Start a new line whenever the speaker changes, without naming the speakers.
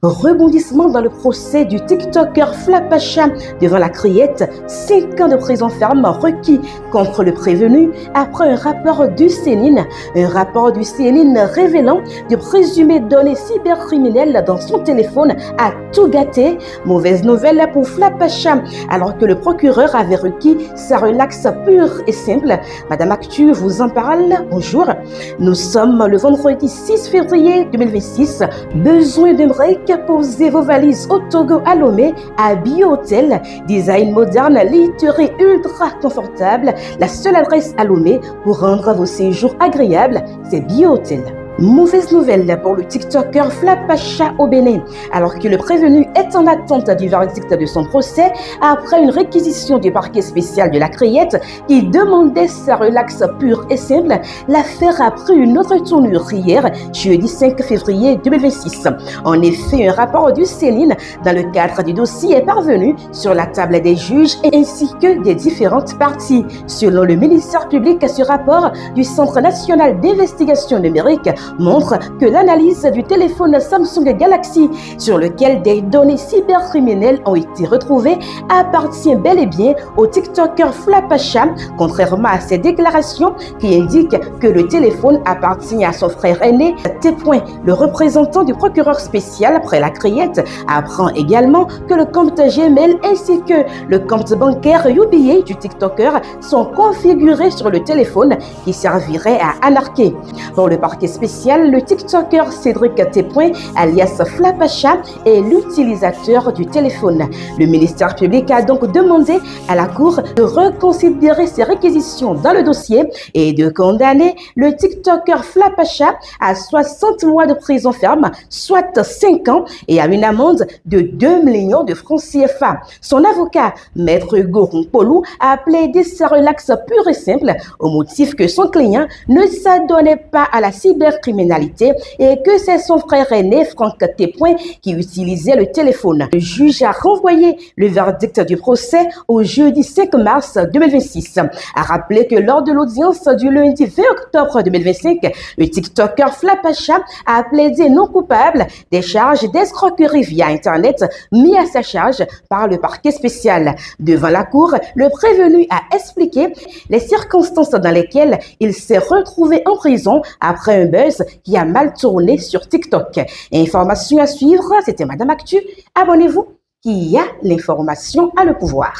Rebondissement dans le procès du TikToker Flapacha devant la criette, 5 ans de prison ferme requis contre le prévenu après un rapport du CNIL. Un rapport du CNIL révélant de présumées données cybercriminelles dans son téléphone a tout gâté. Mauvaise nouvelle pour Flapacha, alors que le procureur avait requis sa relaxe pure et simple. Madame Actu vous en parle. Bonjour. Nous sommes le vendredi 6 février 2026. Besoin d'un break? Posez vos valises au Togo à Lomé, à Bio-Hôtel. Design moderne, literie ultra confortable. La seule adresse à Lomé pour rendre vos séjours agréables, c'est Bio-Hôtel. Mauvaise nouvelle pour le TikToker Flapacha au Bénin, alors que le prévenu est en attente du verdict de son procès après une réquisition du parquet spécial de la Criette qui demandait sa relaxe pure et simple. L'affaire a pris une autre tournure hier, jeudi 5 février 2026. En effet, un rapport du CNIL dans le cadre du dossier est parvenu sur la table des juges ainsi que des différentes parties. Selon le ministère public, ce rapport du Centre national d'investigation numérique montre que l'analyse du téléphone Samsung Galaxy sur lequel des données cybercriminelles ont été retrouvées appartient bel et bien au TikToker Flapacha, contrairement à ses déclarations qui indiquent que le téléphone appartient à son frère aîné. Le représentant du procureur spécial après la criette apprend également que le compte Gmail ainsi que le compte bancaire UBA du TikToker sont configurés sur le téléphone qui servirait à anarquer. Pour le parquet spécial, le TikToker Cédric T. alias Flapacha est l'utilisateur du téléphone. Le ministère public a donc demandé à la Cour de reconsidérer ses réquisitions dans le dossier et de condamner le TikToker Flapacha à 60 mois de prison ferme, soit 5 ans, et à une amende de 2 millions de francs CFA. Son avocat, Maître Hugo Rompolou, a plaidé sa relaxe pure et simple au motif que son client ne s'adonnait pas à la cybercriminalité et que c'est son frère aîné, Franck T. qui utilisait le téléphone. Le juge a renvoyé le verdict du procès au jeudi 5 mars 2026. A rappelé que lors de l'audience du lundi 20 octobre 2025, le TikToker Flapacha a plaidé non coupable des charges d'escroquerie via Internet mis à sa charge par le parquet spécial. Devant la cour, le prévenu a expliqué les circonstances dans lesquelles il s'est retrouvé en prison après un buzz qui a mal tourné sur TikTok. Information à suivre, c'était Madame Actu. Abonnez-vous, qui a l'information à le pouvoir.